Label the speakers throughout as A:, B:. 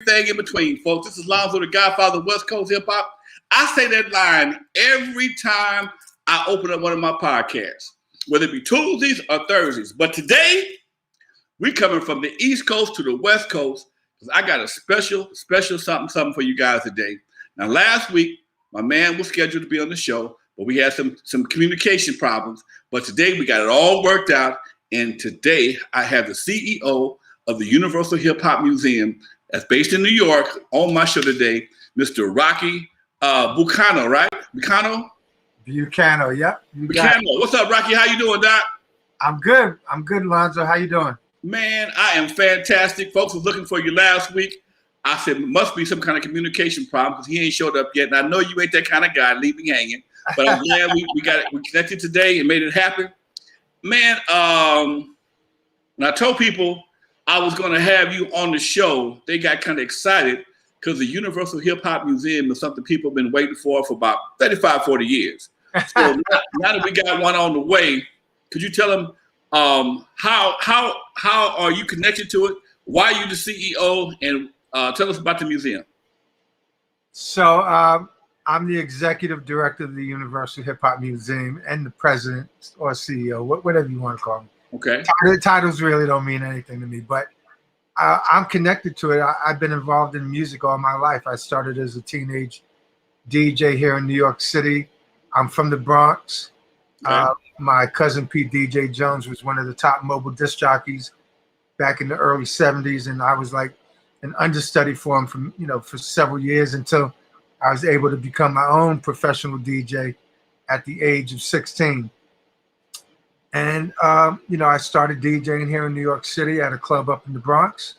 A: everything in between, folks. This is Lonzo, the Godfather of West Coast hip hop. I say that line every time I open up one of my podcasts, whether it be Tuesdays or Thursdays. But today, we coming from the East Coast to the West Coast because I got a special something for you guys today. Now, last week, my man was scheduled to be on the show, but we had some communication problems. But today, we got it all worked out. And today, I have the CEO of the Universal Hip Hop Museum that's based in New York on my show today, Mr. Rocky Bocano, right? Bocano?
B: Bocano, yep.
A: Bocano. What's up, Rocky? How you doing, Doc?
B: I'm good, Lonzo. How you doing?
A: Man, I am fantastic. Folks was looking for you last week. I said, must be some kind of communication problem because he ain't showed up yet. And I know you ain't that kind of guy, leave me hanging. But I'm glad we connected today and made it happen. Man, when I told people I was going to have you on the show, they got kind of excited because the Universal Hip Hop Museum is something people have been waiting for about 35, 40 years. So now that we got one on the way, could you tell them how are you connected to it? Why are you the CEO? And tell us about the museum.
B: So I'm the executive director of the Universal Hip Hop Museum and the president or CEO, whatever you want to call me.
A: Okay.
B: Titles really don't mean anything to me, but I'm connected to it. I've been involved in music all my life. I started as a teenage DJ here in New York City. I'm from the Bronx. Okay. My cousin Pete DJ Jones was one of the top mobile disc jockeys back in the early 70s, and I was like an understudy for him for several years until I was able to become my own professional DJ at the age of 16. And I started DJing here in New York City at a club up in the Bronx.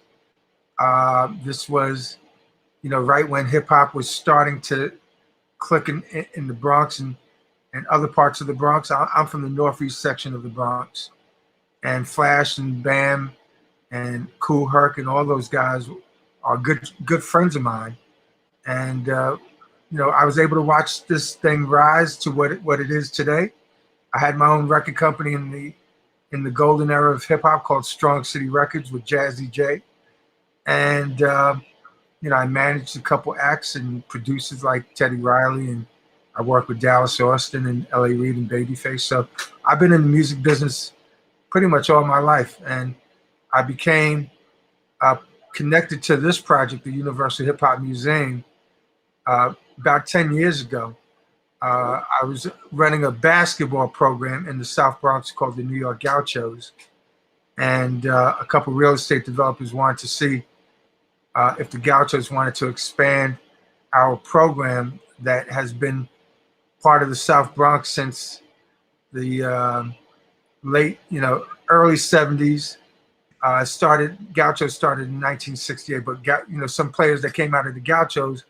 B: This was, right when hip hop was starting to click in the Bronx and other parts of the Bronx. I'm from the northeast section of the Bronx, and Flash and Bam and Kool Herc and all those guys are good friends of mine. And I was able to watch this thing rise to what it is today. I had my own record company in the golden era of hip hop called Strong City Records with Jazzy J, and I managed a couple acts and producers like Teddy Riley, and I worked with Dallas Austin and L.A. Reid and Babyface. So I've been in the music business pretty much all my life, and I became connected to this project, the Universal Hip Hop Museum, about 10 years ago. I was running a basketball program in the South Bronx called the New York Gauchos, and a couple real estate developers wanted to see if the Gauchos wanted to expand our program that has been part of the South Bronx since the early 70s. Gauchos started in 1968, but some players that came out of the Gauchos,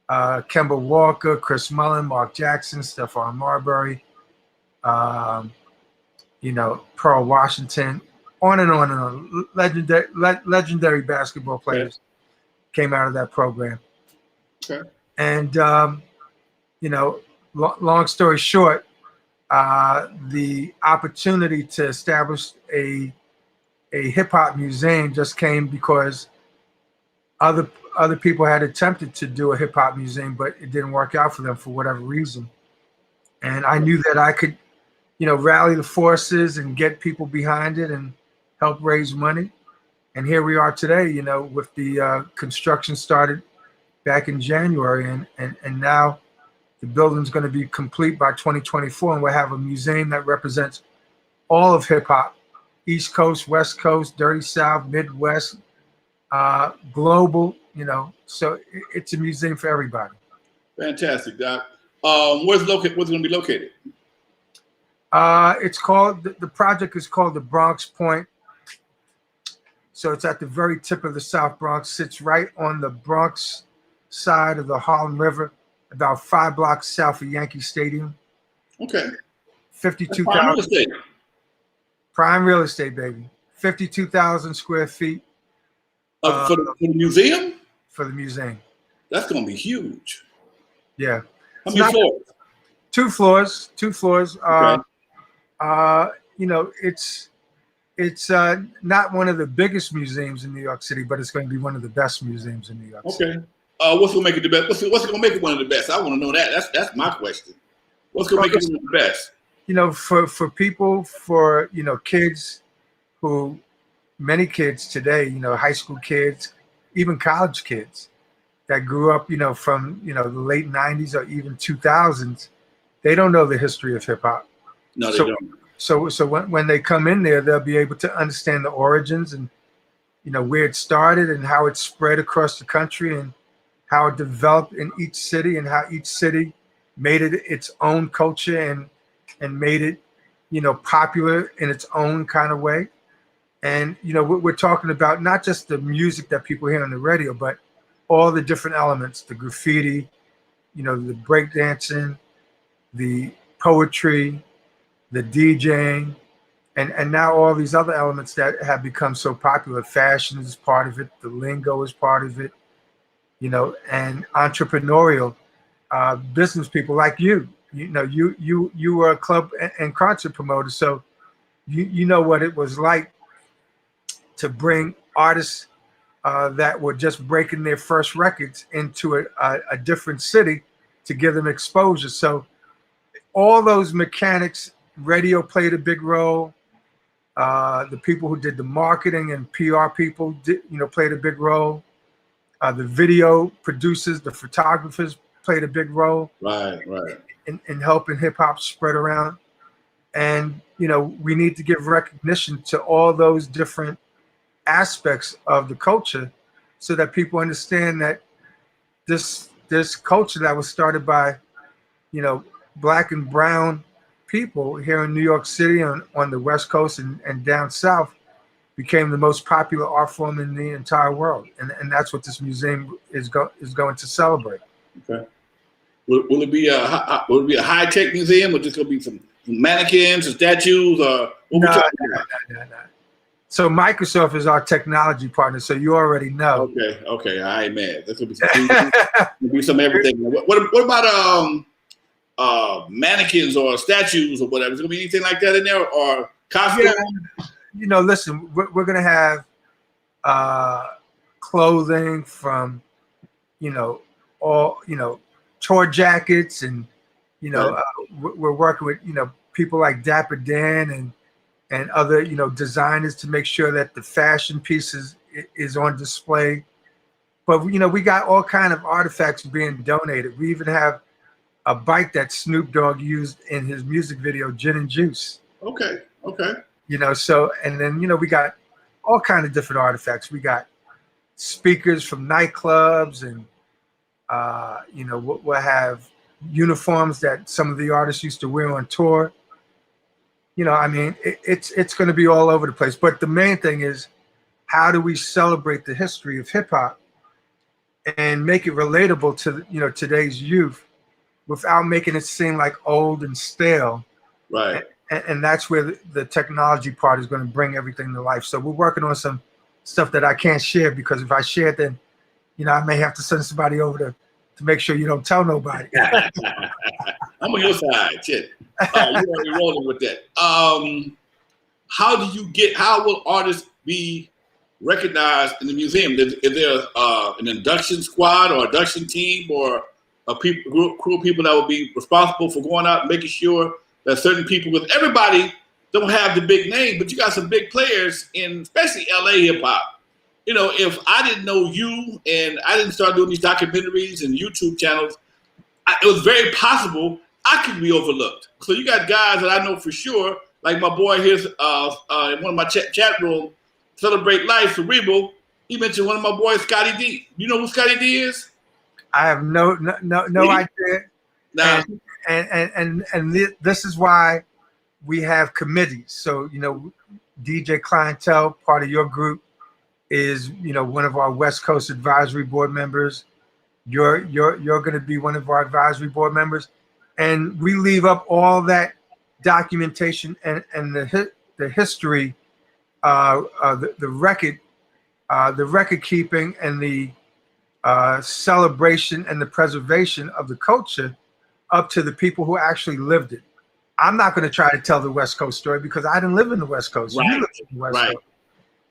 B: Kemba Walker, Chris Mullin, Mark Jackson, Stephon Marbury, Pearl Washington, on and on and on. Legendary basketball players came out of that program.
A: Okay.
B: And, long story short, the opportunity to establish a hip hop museum just came because other people had attempted to do a hip hop museum, but it didn't work out for them for whatever reason. And I knew that I could, rally the forces and get people behind it and help raise money. And here we are today, with the construction started back in January, and now the building's going to be complete by 2024, and we'll have a museum that represents all of hip hop, East Coast, West Coast, Dirty South, Midwest, global, so it's a museum for everybody.
A: Fantastic, Doc. Where's it going to be located?
B: It's called, the project is called the Bronx Point. So it's at the very tip of the South Bronx, sits right on the Bronx side of the Harlem River, about 5 blocks south of Yankee Stadium.
A: Okay.
B: 52,000. Prime real estate, baby. 52,000 square feet.
A: For the museum?
B: For the museum.
A: That's going to be huge.
B: Yeah.
A: How many floors?
B: 2 floors. 2 floors.
A: Okay.
B: It's It's not one of the biggest museums in New York City, but it's going to be one of the best museums in New York City.
A: Okay. What's gonna make it the best? What's gonna make it one of the best? I want to know that. That's my question. What's gonna make it one of the best?
B: You know, for people, for kids who, many kids today, high school kids, even college kids that grew up, from the late '90s or even 2000s, they don't know the history of hip hop.
A: No, they don't.
B: So when they come in there, they'll be able to understand the origins and where it started and how it spread across the country and how it developed in each city and how each city made it its own culture and made it popular in its own kind of way. And we're talking about not just the music that people hear on the radio, but all the different elements: the graffiti, the breakdancing, the poetry, the DJing, and now all these other elements that have become so popular. Fashion is part of it, the lingo is part of it, and entrepreneurial business people like you. You were a club and concert promoter, so you know what it was like to bring artists that were just breaking their first records into a different city to give them exposure. So all those mechanics, radio played a big role. The people who did the marketing and PR people played a big role. The video producers, the photographers played a big role.
A: Right.
B: In helping hip hop spread around. And we need to give recognition to all those different aspects of the culture so that people understand that this culture that was started by black and brown people here in New York City on the West Coast and down south became the most popular art form in the entire world, and that's what this museum is going to celebrate.
A: Okay. Will it be a high tech museum, or just gonna be some mannequins and statues, or what we talking about?
B: No. So Microsoft is our technology partner, so you already know.
A: Okay, I ain't mad. That's gonna be some gonna be some everything. What about mannequins or statues or whatever? Is there gonna be anything like that in there, or costumes?
B: Yeah. Listen, we're gonna have clothing from all tour jackets, and
A: Right.
B: we're working with people like Dapper Dan and other designers to make sure that the fashion pieces is on display. But we got all kind of artifacts being donated. We even have a bike that Snoop Dogg used in his music video Gin and Juice.
A: Okay.
B: So, and then we got all kind of different artifacts. We got speakers from nightclubs, and we'll have uniforms that some of the artists used to wear on tour. It's going to be all over the place. But the main thing is, how do we celebrate the history of hip hop and make it relatable to today's youth without making it seem like old and stale?
A: Right.
B: And that's where the technology part is going to bring everything to life. So we're working on some stuff that I can't share, because if I share it, then I may have to send somebody over to make sure you don't tell nobody.
A: I'm on your side, shit. You already rolling with that. How will artists be recognized in the museum? Is there an induction squad or induction team, or a crew of people that will be responsible for going out and making sure that certain people, with everybody don't have the big name, but you got some big players in especially LA hip hop. If I didn't know you and I didn't start doing these documentaries and YouTube channels, it was very possible I could be overlooked. So you got guys that I know for sure, like my boy here's in one of my chat room, Celebrate Life, Cerebral. He mentioned one of my boys, Scotty D. You know who Scotty D is?
B: I have no idea.
A: Now,
B: And this is why we have committees. So DJ Clientele, part of your group, is one of our West Coast advisory board members. You're going to be one of our advisory board members, and we leave up all that documentation and the history, the record keeping, and the celebration and the preservation of the culture up to the people who actually lived it. I'm not going to try to tell the West Coast story because I didn't live in the West Coast.
A: Right.
B: You live in the West
A: Right.
B: Coast.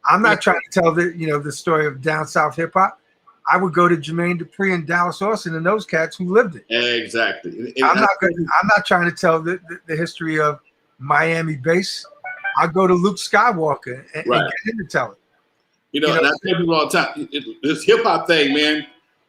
B: I'm not trying to tell the story of down south hip hop. I would go to Jermaine Dupri and Dallas Austin and those cats who lived it.
A: Exactly.
B: I'm not trying to tell the history of Miami bass. I'll go to Luke Skywalker and get him to tell it.
A: And I tell people all the time, this hip hop thing, man.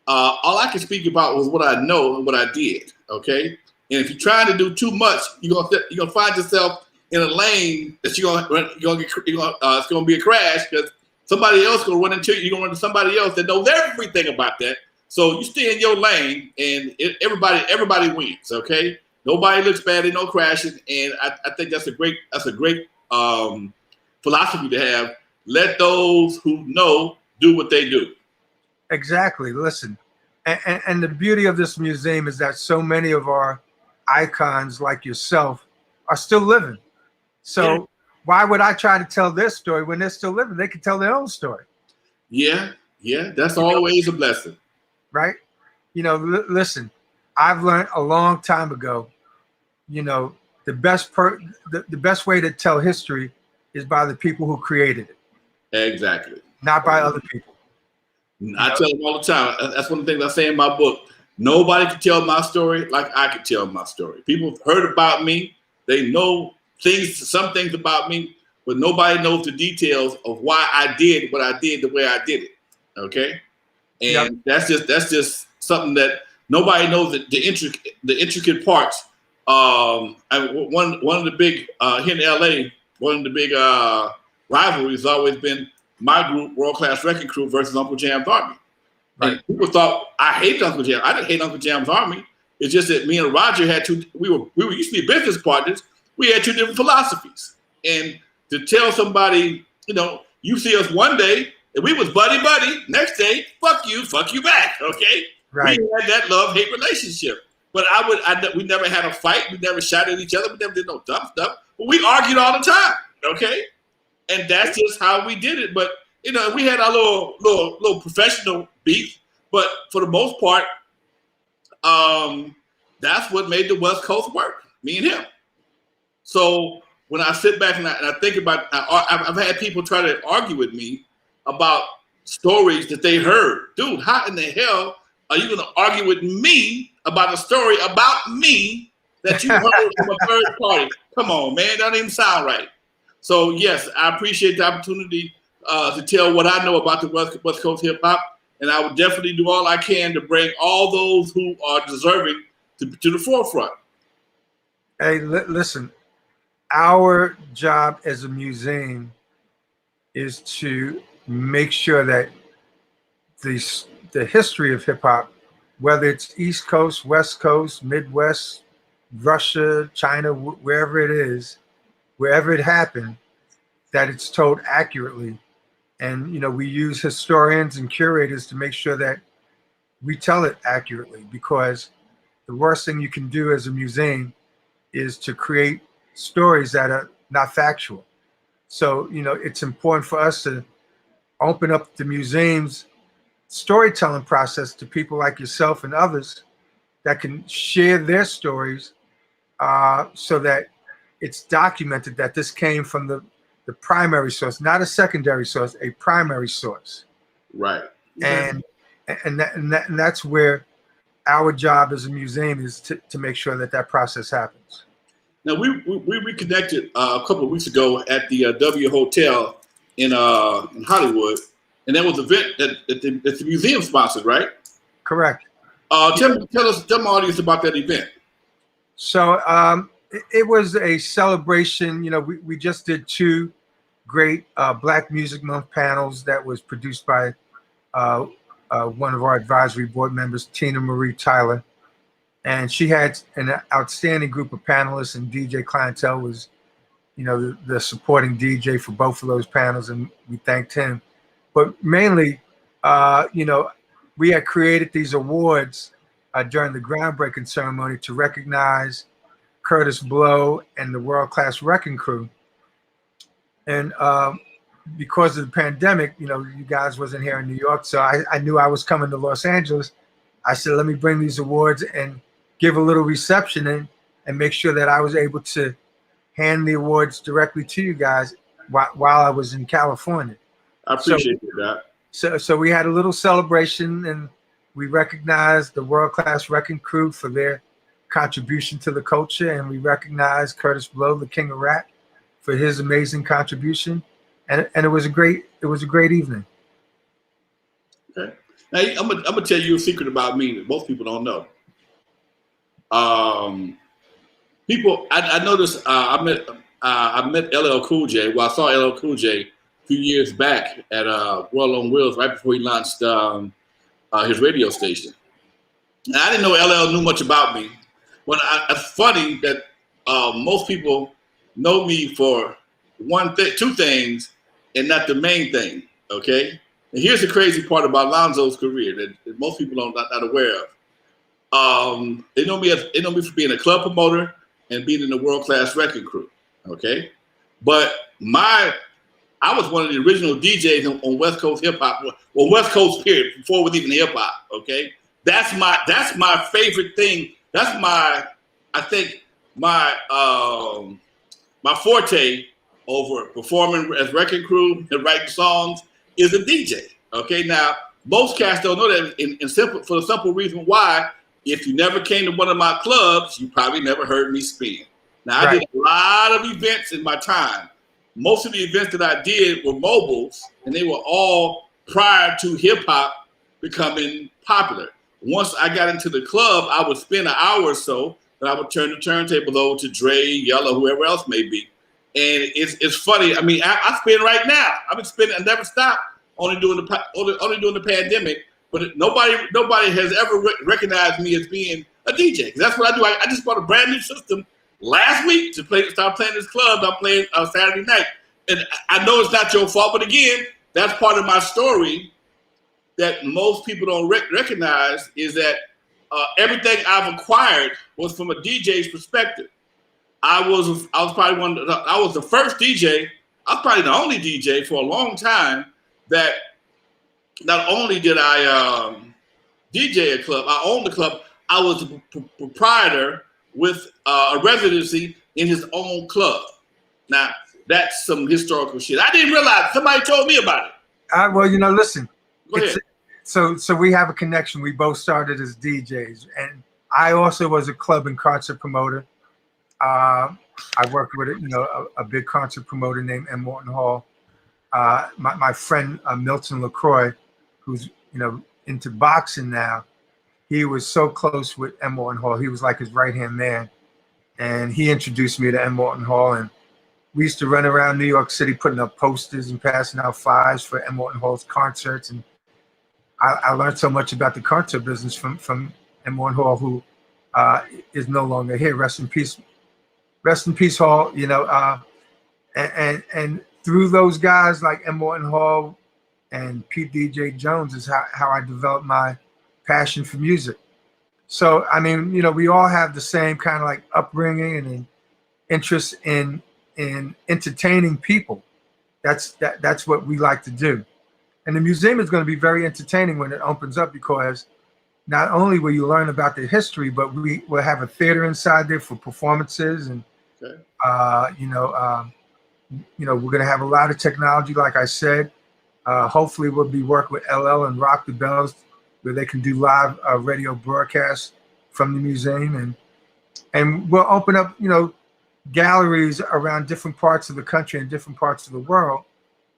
A: All I can speak about was what I know and what I did. Okay, and if you're trying to do too much, you're gonna find yourself in a lane that it's gonna be a crash because somebody else gonna run into you. You're gonna run into somebody else that knows everything about that. So you stay in your lane, and everybody wins. Okay, nobody looks bad. There's no crashing, and I think that's a great philosophy to have. Let those who know do what they do.
B: Exactly. Listen, and the beauty of this museum is that so many of our icons like yourself are still living. So why would I try to tell their story when they're still living? They can tell their own story.
A: Yeah. That's always a blessing.
B: Right? Listen, I've learned a long time ago, the best way to tell history is by the people who created it.
A: Exactly.
B: Not by other people.
A: I tell them all the time. That's one of the things I say in my book. Nobody can tell my story like I can tell my story. People have heard about me. They know some things about me, but nobody knows the details of why I did what I did the way I did it. Okay, and that's just something that nobody knows the intricate parts. One of the big here in LA, one of the big rivalries has always been my group, World Class Wrecking Crew versus Uncle Jam's Army. Right. And people thought I hated Uncle Jam. I didn't hate Uncle Jam's Army. It's just that me and Roger had we were used to be business partners. We had two different philosophies. And to tell somebody, you see us one day and we was buddy. Next day, fuck you back. Okay.
B: Right.
A: We had that love-hate relationship. But we never had a fight. We never shot at each other. We never did no dumb stuff. But we argued all the time. Okay. And that's just how we did it. But we had our little professional beef. But for the most part, that's what made the West Coast work. Me and him. So when I sit back and I think about, I've had people try to argue with me about stories that they heard. Dude, how in the hell are you going to argue with me about a story about me that you heard from a third party? Come on, man, that doesn't even sound right. So yes, I appreciate the opportunity to tell what I know about the West Coast hip hop, and I would definitely do all I can to bring all those who are deserving to the forefront.
B: Hey, listen, our job as a museum is to make sure that the history of hip hop, whether it's East Coast, West Coast, Midwest, Russia, China, wherever it is, wherever it happened, that it's told accurately. And, we use historians and curators to make sure that we tell it accurately, because the worst thing you can do as a museum is to create stories that are not factual. So, it's important for us to open up the museum's storytelling process to people like yourself and others that can share their stories so that it's documented that this came from the primary source, not a secondary source, a primary source.
A: Right.
B: And that's where our job as a museum is to make sure that process happens.
A: Now we reconnected a couple of weeks ago at the W Hotel in Hollywood, and that was an event that the museum sponsored, right?
B: Correct.
A: Tell my audience about that event.
B: So it was a celebration. We just did two great Black Music Month panels that was produced by one of our advisory board members, Tina Marie Tyler. And she had an outstanding group of panelists, and DJ Clientele was, the supporting DJ for both of those panels, and we thanked him. But mainly, we had created these awards during the groundbreaking ceremony to recognize Curtis Blow and the World Class Wrecking Crew. And because of the pandemic, you guys wasn't here in New York, so I knew I was coming to Los Angeles. I said, let me bring these awards and give a little reception. And and make sure that I was able to hand the awards directly to you guys while I was in California.
A: I appreciate that.
B: So we had a little celebration, and we recognized the World Class Wrecking Crew for their contribution to the culture, and we recognized Curtis Blow, the King of Rap, for his amazing contribution, and it was a great evening.
A: Okay. Now I'm gonna tell you a secret about me that most people don't know. People, I noticed. I met LL Cool J. Well, I saw LL Cool J a few years back at World on Wheels, right before he launched his radio station. And I didn't know LL knew much about me. It's funny that most people know me for two things, and not the main thing. Okay. And here's the crazy part about Lonzo's career that most people are not aware of. They know me for being a club promoter and being in the World Class Wrecking Crew. Okay. But I was one of the original DJs on West Coast hip hop, well, West Coast period, before it was even hip hop. Okay. That's my favorite thing. That's my forte over performing as wrecking crew and writing songs is a DJ. Okay, now most cats don't know that for the simple reason why, if you never came to one of my clubs, you probably never heard me spin. Now I did a lot of events in my time. Most of the events that I did were mobiles, and they were all prior to hip hop becoming popular. Once I got into the club, I would spend an hour or so, and I would turn the turntable over to Dre, Yellow, whoever else may be. And it's funny. I mean, I spin right now. I've been spinning. I never stopped. Only during the pandemic. But nobody has ever recognized me as being a DJ. That's what I do. I just bought a brand new system last week to start playing this club. I'm playing Saturday night, and I know it's not your fault. But again, that's part of my story that most people don't recognize is that everything I've acquired was from a DJ's perspective. I was the first DJ. I was probably the only DJ for a long time that not only did I DJ a club, I owned the club. I was a proprietor with a residency in his own club. Now that's some historical shit. I didn't realize. Somebody told me about it.
B: Well, listen.
A: Go ahead.
B: So we have a connection. We both started as DJs, and I also was a club and concert promoter. I worked with a big concert promoter named M. Morton Hall. My friend Milton LaCroix, who's into boxing now, he was so close with M. Morton Hall. He was like his right-hand man, and he introduced me to M. Morton Hall. And we used to run around New York City putting up posters and passing out flyers for M. Morton Hall's concerts. And I learned so much about the concert business from M. Morton Hall, who is no longer here. Rest in peace. Rest in peace, Hall. And through those guys like M. Morton Hall and Pete DJ Jones is how I developed my passion for music. So, I mean, we all have the same kind of like upbringing and interest in entertaining people. That's what we like to do. And the museum is going to be very entertaining when it opens up, because not only will you learn about the history, but we will have a theater inside there for performances. And,
A: okay.
B: We're going to have a lot of technology, like I said. Hopefully we'll be working with LL and Rock the Bells, where they can do live radio broadcasts from the museum. And we'll open up, galleries around different parts of the country and different parts of the world,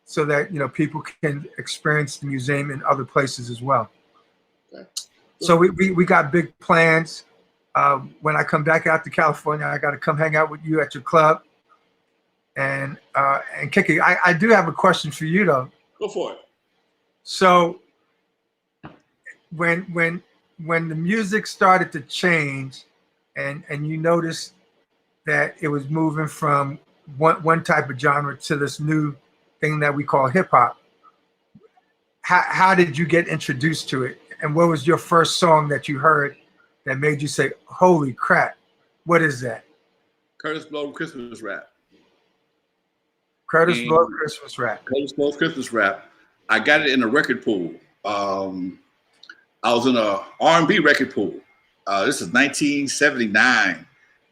B: so that, people can experience the museum in other places as well. Okay. So we got big plans. When I come back out to California, I got to come hang out with you at your club. And Kiki, I do have a question for you though.
A: Go for it.
B: So when the music started to change, and you noticed that it was moving from one type of genre to this new thing that we call hip hop, how did you get introduced to it? And what was your first song that you heard that made you say, "Holy crap, what is that?"
A: Curtis Blow Christmas Rap.
B: Curtis Blow Christmas Rap.
A: Curtis Blow Christmas Rap. I got it in a record pool. I was in a R&B record pool. This is 1979,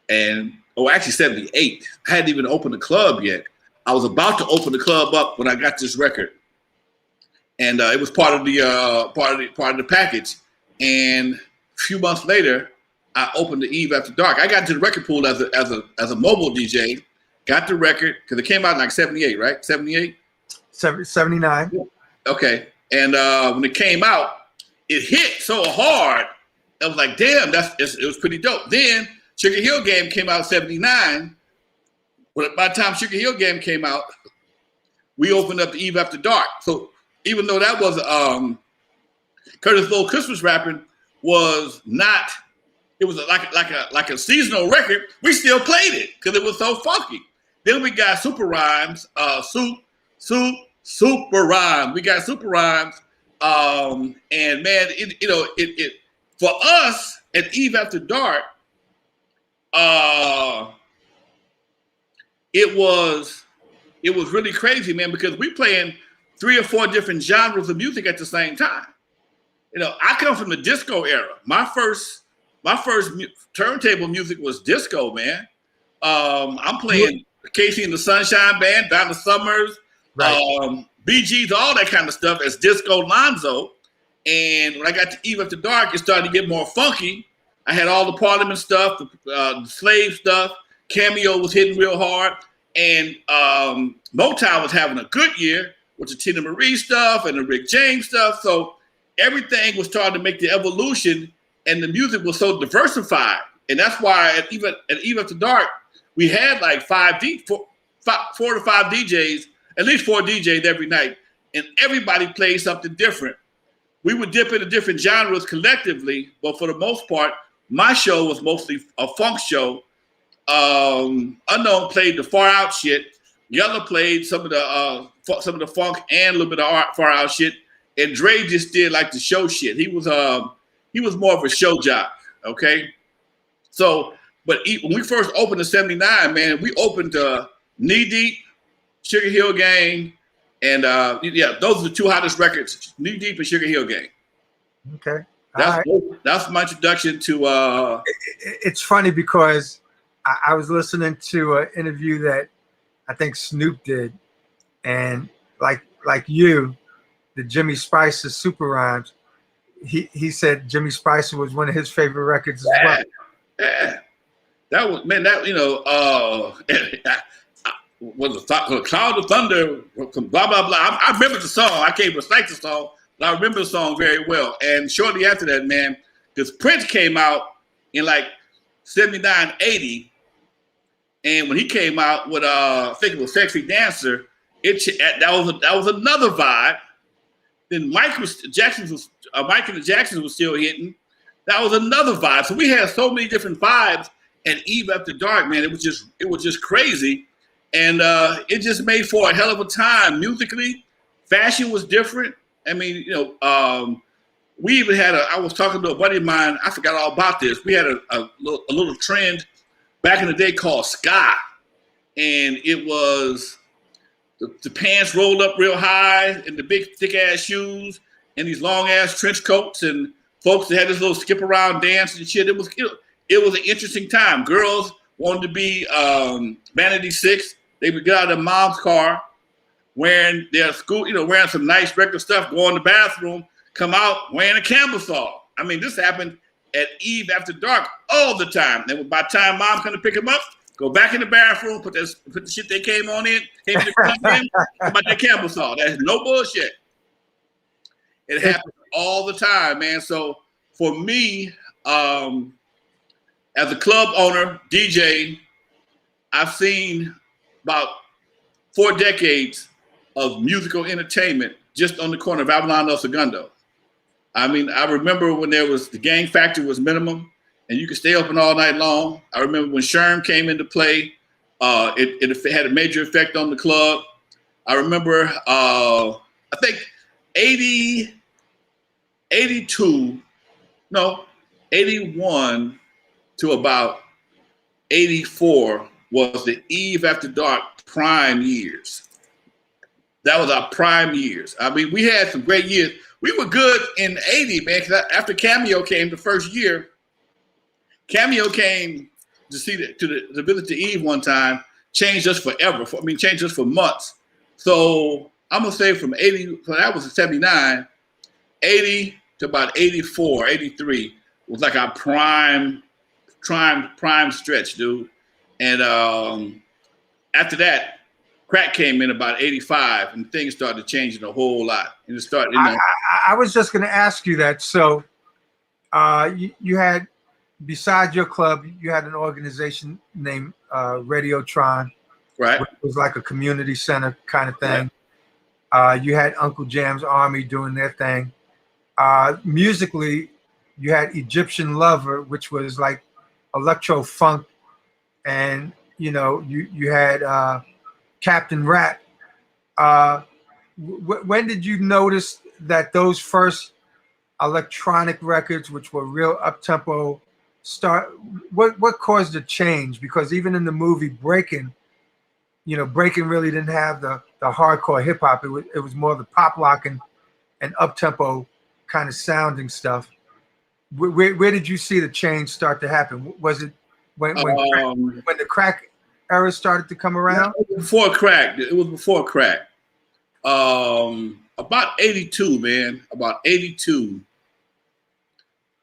A: and actually 78. I hadn't even opened the club yet. I was about to open the club up when I got this record, and it was part of the package. And a few months later, I opened the Eve After Dark. I got into the record pool as a mobile DJ. Got the record because it came out in like 78, right? 78?
B: 79.
A: Okay. And when it came out, it hit so hard. I was like, damn, it was pretty dope. Then Sugar Hill Game came out in 79. But by the time Sugar Hill Game came out, we opened up the Eve After Dark. So even though that was Curtis Lowe Christmas Rapping was not, it was like a seasonal record, we still played it because it was so funky. Then we got Super Rhymes, Super Rhymes. We got Super Rhymes, and man, it for us at Eve After Dark, it was really crazy, man, because we playing 3 or 4 different genres of music at the same time. I come from the disco era. My first turntable music was disco, man. I'm playing Casey and the Sunshine Band, Donna Summers, right. Bee Gees, all that kind of stuff as Disco Lonzo. And when I got to Eve After Dark, it started to get more funky. I had all the Parliament stuff, the slave stuff. Cameo was hitting real hard. And Motown was having a good year with the Tina Marie stuff and the Rick James stuff. So everything was starting to make the evolution, and the music was so diversified. And that's why at Eve After Dark, we had like 4 to 5 DJs, at least 4 DJs every night, and everybody played something different. We would dip into different genres collectively, but for the most part, my show was mostly a funk show. Unknown played the far out shit. Yella played some of the funk and a little bit of far out shit, and Dre just did like the show shit. He was more of a show jock. Okay, so. But when we first opened in 79, man, we opened Knee Deep, Sugar Hill Gang, and those are the 2 hottest records, Knee Deep and Sugar Hill Gang.
B: Okay.
A: That's my introduction to...
B: It's funny because I was listening to an interview that I think Snoop did, and like you, the Jimmy Spicer Super Rhymes, he said Jimmy Spicer was one of his favorite records as well.
A: Yeah. That was, man, was a Cloud of Thunder, blah, blah, blah. I remember the song. I can't recite the song, but I remember the song very well. And shortly after that, man, because Prince came out in like 79, 80. And when he came out with, I think it was Sexy Dancer, that was another vibe. Then Mike and the Jacksons was still hitting. That was another vibe. So we had so many different vibes. And Eve After Dark, man, it was just crazy, and it just made for a hell of a time musically. Fashion was different. I mean, we even had I was talking to a buddy of mine. I forgot all about this. We had a little trend back in the day called ska, and it was the pants rolled up real high and the big thick ass shoes and these long ass trench coats, and folks that had this little skip around dance and shit. It was an interesting time. Girls wanted to be Vanity 6. They would get out of their mom's car, wearing their school, wearing some nice regular stuff, go in the bathroom, come out wearing a camisole. I mean, this happened at Eve After Dark all the time. And by the time mom come to pick them up, go back in the bathroom, put the shit they came in, about their camisole. That's no bullshit. It happens all the time, man. So for me, as a club owner, DJ, I've seen about 4 decades of musical entertainment just on the corner of Avalon El Segundo. I mean, I remember when the gang factor was minimum and you could stay open all night long. I remember when Sherm came into play, it had a major effect on the club. I remember, I think 81 to about 84 was the Eve After Dark prime years. That was our prime years. I mean, we had some great years. We were good in 80, man, because after Cameo came the first year, Cameo came to see to visit the Eve one time changed us forever. Changed us for months. So I'm gonna say from 80, so that was in 79, 80 to about 84, 83 was like our prime stretch, dude. And after that, crack came in about 85, and things started changing a whole lot. And it started,
B: I was just going to ask you that. So you had, besides your club, you had an organization named Radiotron,
A: right?
B: which was like a community center kind of thing.
A: Right.
B: You had Uncle Jam's Army doing their thing. Musically, you had Egyptian Lover, which was like electro funk, and you had Captain Rat. When did you notice that those first electronic records, which were real up tempo, start? What caused the change? Because even in the movie Breaking, Breaking really didn't have the hardcore hip hop. It was more the pop lock and up tempo kind of sounding stuff. Where did you see the change start to happen? Was it when the crack era started to come around?
A: It was before crack. It was before crack. About 82, man. About 82.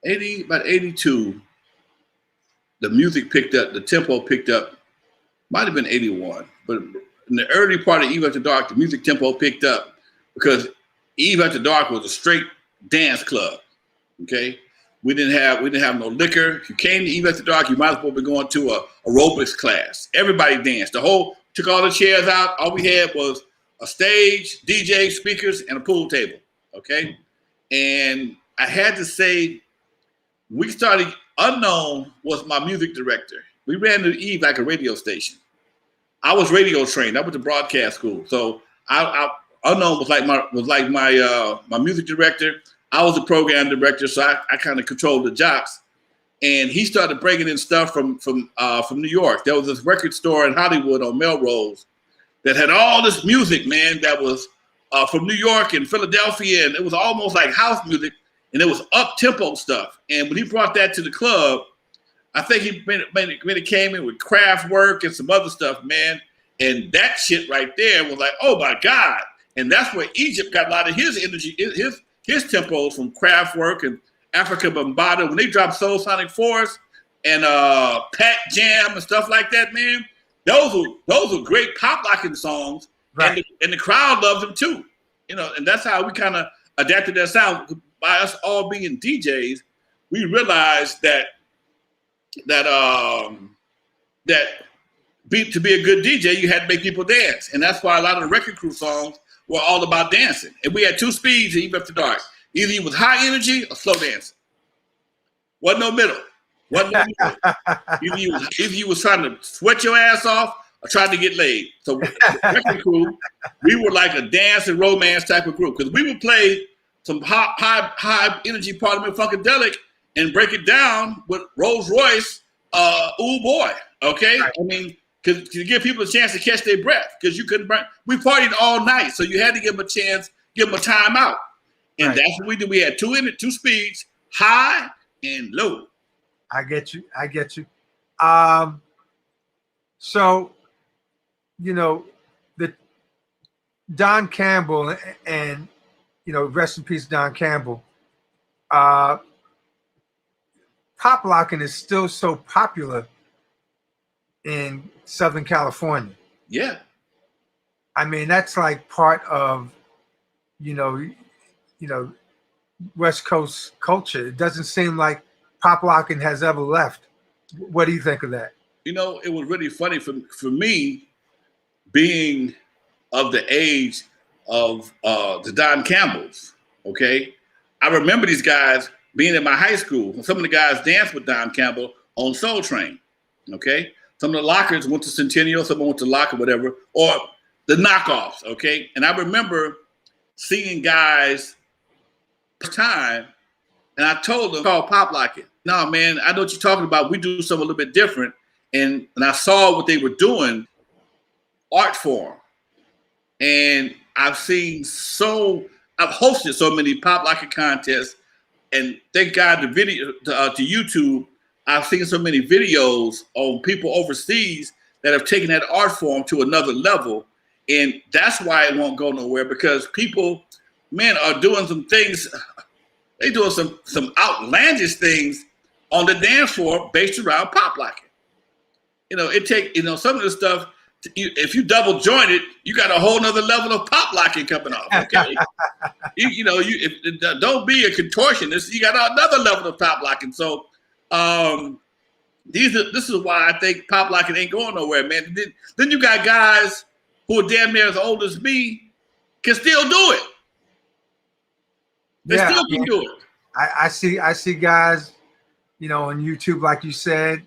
A: About 82. The music picked up. The tempo picked up. Might have been 81, but in the early part of Eve After Dark, the music tempo picked up because Eve After Dark was a straight dance club. Okay, we didn't have no liquor. If you came to Eve After Dark, you might as well be going to a aerobics class. Everybody danced. Took all the chairs out. All we had was a stage, DJ, speakers, and a pool table. Okay, and I had to say, we started. Unknown was my music director. We ran the Eve like a radio station. I was radio trained. I went to broadcast school, so Unknown was like my music director. I was the program director, so I kind of controlled the jocks. And he started bringing in stuff from New York. There was this record store in Hollywood on Melrose that had all this music, man, that was from New York and Philadelphia, and it was almost like house music, and it was up-tempo stuff. And when he brought that to the club, I think he made it came in with Kraftwerk and some other stuff, man. And that shit right there was like, oh my God. And that's where Egypt got a lot of his energy, his tempos from Kraftwerk and Africa Bambaataa. When they dropped Soul Sonic Force and Pat Jam and stuff like that, man, those were great pop locking songs. Right. And the crowd loved them too. And that's how we kind of adapted that sound. By us all being DJs, we realized that to be a good DJ, you had to make people dance. And that's why a lot of the Wrecking Crew songs were all about dancing. And we had two speeds Eve After Dark. Either you was high energy or slow dancing. Wasn't no middle. Either you was trying to sweat your ass off or trying to get laid. So Wrecking Crew, we were like a dance and romance type of group. Because we would play some high energy Parliament Funkadelic and break it down with Rolls Royce, Ooh Boy, okay? Right. I mean, to give people a chance to catch their breath, because you couldn't we partied all night, so you had to give them a chance, give them a time out. And right. That's what we did. We had two speeds, high and low.
B: I get you. So, the Don Campbell and, rest in peace, Don Campbell. Pop locking is still so popular in Southern California.
A: Yeah.
B: I mean, that's like part of, West Coast culture. It doesn't seem like pop locking has ever left. What do you think of that?
A: It was really funny for me, being of the age of the Don Campbells, okay? I remember these guys being in my high school. Some of the guys danced with Don Campbell on Soul Train, okay? Some of the lockers went to Centennial, some went to Lock or whatever, or the knockoffs, okay? And I remember seeing guys first time, and I told them, called pop locking. No, man, I know what you're talking about. We do something a little bit different. And I saw what they were doing, art form. And I've hosted so many pop locking contests, and thank God the video to YouTube I've seen so many videos on people overseas that have taken that art form to another level. And that's why it won't go nowhere, because people, man, are doing some things. They doing some outlandish things on the dance floor based around pop locking. It take some of the stuff. If you double joint it, you got a whole nother level of pop locking coming off. Okay, don't be a contortionist. You got another level of pop locking. So, this is why I think pop locking ain't going nowhere, man. Then you got guys who are damn near as old as me can still do it. They still can do it.
B: I see guys, on YouTube, like you said,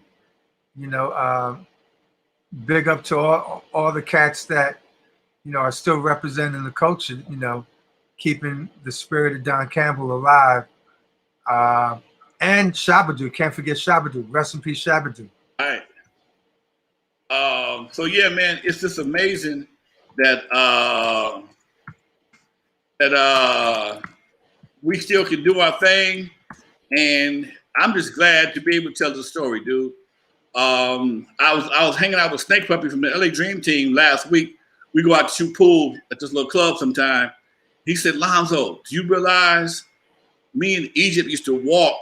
B: big up to all the cats that, are still representing the culture, keeping the spirit of Don Campbell alive. And Shabba-Do, can't forget Shabba-Do. Rest in peace, Shabba-Do.
A: All right. So yeah, man, it's just amazing that we still can do our thing, and I'm just glad to be able to tell the story, dude. I was hanging out with Snake Puppy from the LA Dream Team last week. We go out to shoot pool at this little club sometime. He said, Lonzo, do you realize me and Egypt used to walk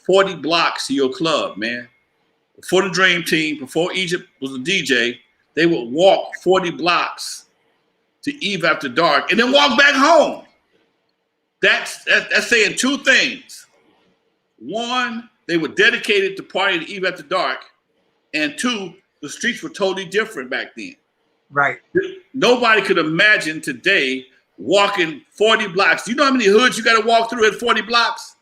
A: 40 blocks to your club, man? Before the Dream Team, before Egypt was a DJ, they would walk 40 blocks to Eve After Dark and then walk back home. That's saying two things. One, they were dedicated to party to Eve After Dark. And two, the streets were totally different back then.
B: Right.
A: Nobody could imagine today walking 40 blocks. Do you know how many hoods you got to walk through at 40 blocks?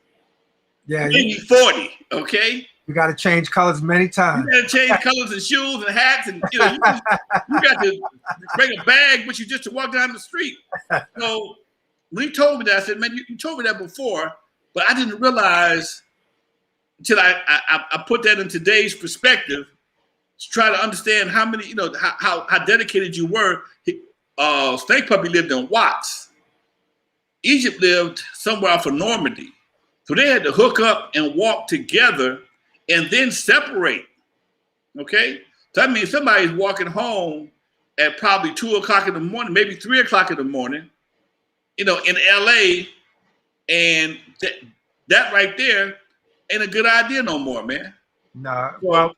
B: Yeah.
A: Maybe 40, okay?
B: You got to change colors many times.
A: You got to change colors and shoes and hats. And you got to bring a bag with you just to walk down the street. So when he told me that, I said, man, you told me that before, but I didn't realize until I put that in today's perspective to try to understand how many, how dedicated you were. Snake Puppy lived in Watts. Egypt lived somewhere off of Normandy. So they had to hook up and walk together and then separate. Okay? So that means somebody's walking home at probably 2 o'clock in the morning, maybe 3 o'clock in the morning, in LA. And that right there ain't a good idea no more, man.
B: No, well,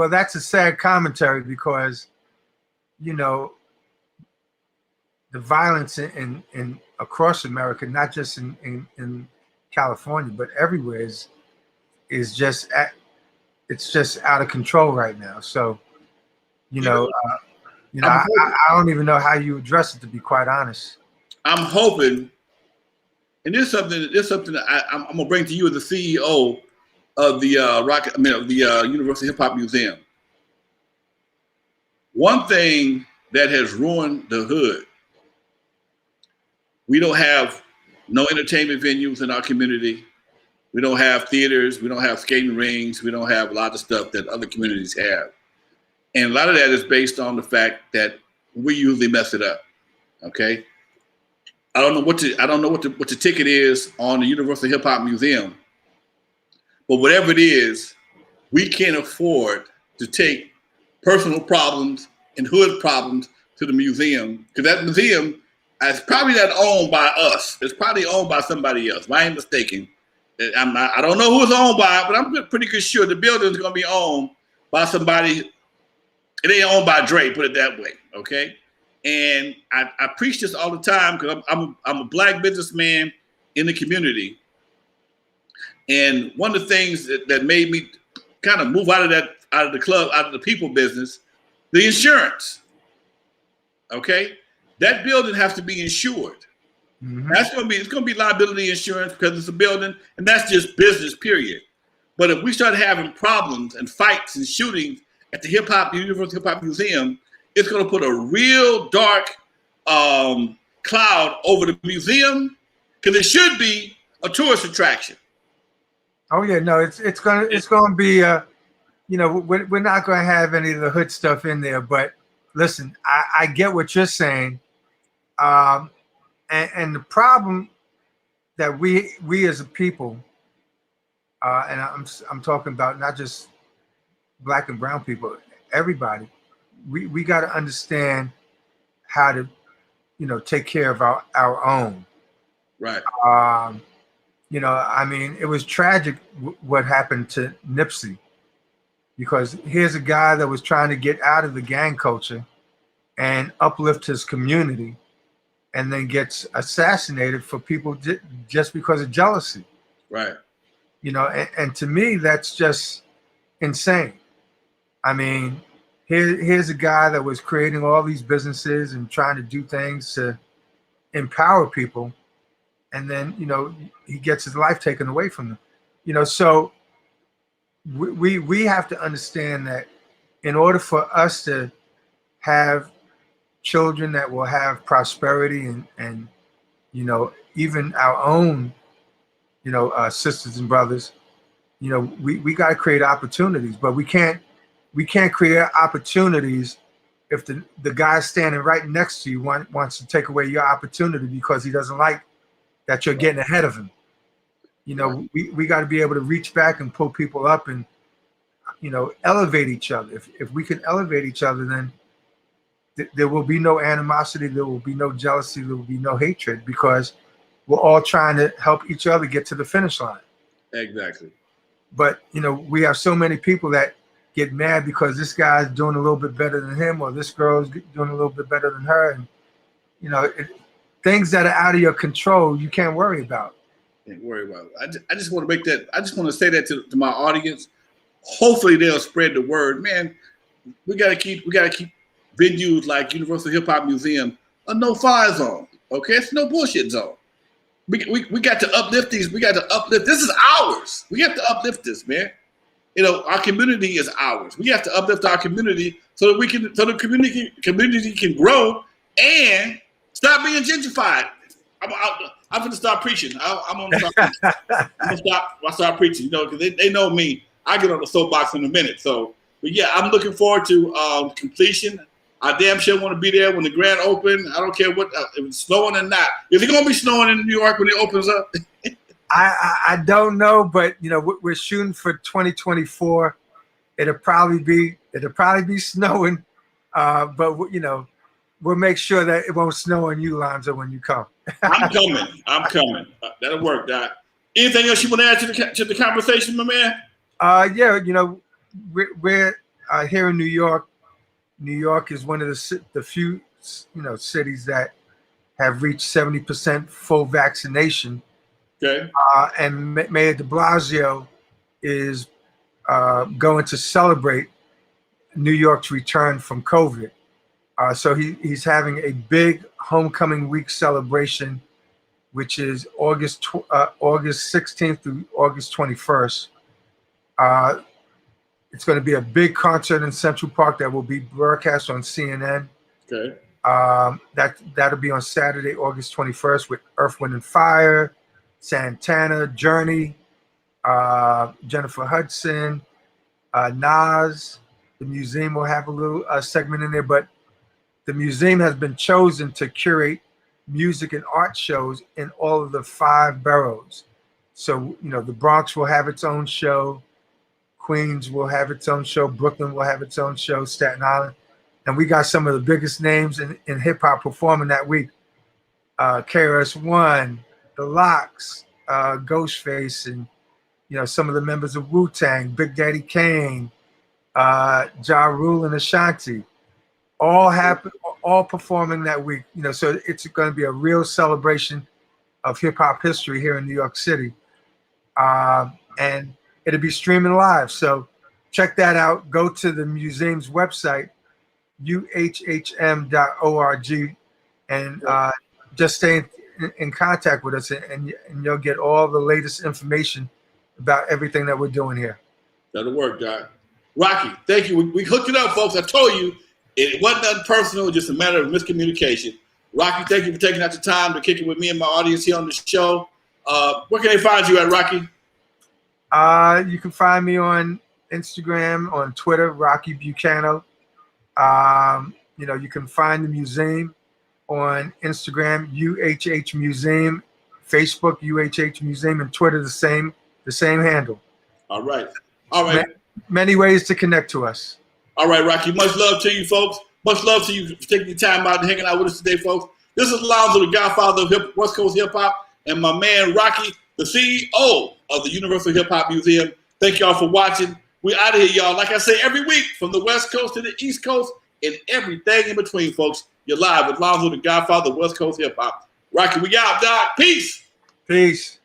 B: that's a sad commentary because, the violence in across America, not just in California, but everywhere is just it's just out of control right now. So, I don't even know how you address it, to be quite honest. I'm
A: hoping, and this is something that I'm gonna bring to you as the CEO of the Universal Hip Hop Museum. One thing that has ruined the hood, we don't have no entertainment venues in our community. We don't have theaters. We don't have skating rings. We don't have a lot of stuff that other communities have. And a lot of that is based on the fact that we usually mess it up. Okay. I don't know what the ticket is on the Universal Hip Hop Museum, but whatever it is, we can't afford to take personal problems and hood problems to the museum, because that museum is probably not owned by us. It's probably owned by somebody else. If I ain't mistaken. I don't know who it's owned by, but I'm pretty good sure the building is going to be owned by somebody. It ain't owned by Dre, put it that way, okay? And I preach this all the time because I'm a Black businessman in the community. And one of the things that made me kind of move out of the club, out of the people business, the insurance. Okay, that building has to be insured. Mm-hmm. It's going to be liability insurance because it's a building, and that's just business, period. But if we start having problems and fights and shootings at the Universal Hip Hop Museum, it's going to put a real dark cloud over the museum, because it should be a tourist attraction.
B: Oh yeah, no, it's going to be we're not going to have any of the hood stuff in there. But listen, I get what you're saying, and the problem that we as a people and I'm talking about not just black and brown people, everybody. We got to understand how to, take care of our own.
A: Right.
B: Um, I mean, it was tragic what happened to Nipsey, because here's a guy that was trying to get out of the gang culture and uplift his community, and then gets assassinated for people just because of jealousy.
A: Right.
B: And to me, that's just insane. I mean, here's a guy that was creating all these businesses and trying to do things to empower people, and then he gets his life taken away from him. So we have to understand that in order for us to have children that will have prosperity, and even our own sisters and brothers, we got to create opportunities, but we can't create opportunities if the guy standing right next to you wants to take away your opportunity because he doesn't like that you're getting ahead of him. We got to be able to reach back and pull people up and elevate each other. If we can elevate each other, then there will be no animosity, there will be no jealousy, there will be no hatred, because we're all trying to help each other get to the finish line.
A: Exactly.
B: But we have so many people that get mad because this guy's doing a little bit better than him, or this girl's doing a little bit better than her, and things that are out of your control you can't worry about.
A: Can't worry about it. I just want to make that. I just want to say that to my audience. Hopefully they'll spread the word. Man, we gotta keep venues like Universal Hip Hop Museum a no-fly zone. Okay, it's no bullshit zone. We got to uplift these. We got to uplift. This is ours. We have to uplift this, man. Our community is ours. We have to uplift our community so that so the community can grow and stop being gentrified. I'm going to start preaching. I'm going to start preaching. I'm going to start preaching, because they know me. I get on the soapbox in a minute. So, but yeah, I'm looking forward to completion. I damn sure want to be there when the grand open. I don't care if it's snowing or not. Is it going to be snowing in New York when it opens up?
B: I don't know, but we're shooting for 2024. It'll probably be snowing, but we'll make sure that it won't snow on you, Lonzo, when you come.
A: I'm coming. That'll work, Doc. Anything else you want to add to the conversation, my man?
B: Yeah, we're here in New York. New York is one of the few cities that have reached 70% full vaccination.
A: Okay.
B: And Mayor de Blasio is going to celebrate New York's return from COVID. So he's having a big homecoming week celebration, which is August 16th through August 21st. It's going to be a big concert in Central Park that will be broadcast on CNN.
A: Okay.
B: That'll be on Saturday, August 21st, with Earth, Wind, and Fire, Santana, Journey, Jennifer Hudson, Nas. The museum will have a little segment in there, but the museum has been chosen to curate music and art shows in all of the 5 boroughs. So, the Bronx will have its own show, Queens will have its own show, Brooklyn will have its own show, Staten Island. And we got some of the biggest names in hip hop performing that week. KRS-One, The Lox, Ghostface, and some of the members of Wu-Tang, Big Daddy Kane, Ja Rule, and Ashanti, all performing that week. So it's going to be a real celebration of hip hop history here in New York City, and it'll be streaming live. So check that out. Go to the museum's website, uhhm.org, and just stay in contact with us, and you'll get all the latest information about everything that we're doing here.
A: That'll work, Doc. Rocky, thank you. We hooked it up, folks. I told you it wasn't nothing personal, just a matter of miscommunication. Rocky, thank you for taking out the time to kick it with me and my audience here on the show. Where can they find you at, Rocky?
B: You can find me on Instagram, on Twitter, Rocky Bocano. You can find the museum on Instagram, UHH Museum, Facebook, UHH Museum, and Twitter, the same handle.
A: All right. All right.
B: Many ways to connect to us.
A: All right, Rocky. Much love to you, folks. Much love to you for taking your time out and hanging out with us today, folks. This is Lonzo, the godfather of West Coast hip hop, and my man Rocky, the CEO of the Universal Hip Hop Museum. Thank y'all for watching. We out of here, y'all. Like I say every week, from the West Coast to the East Coast and everything in between, folks. You're live with Lonzo, the godfather of West Coast hip hop. Rocky, we out, Doc. Peace.
B: Peace.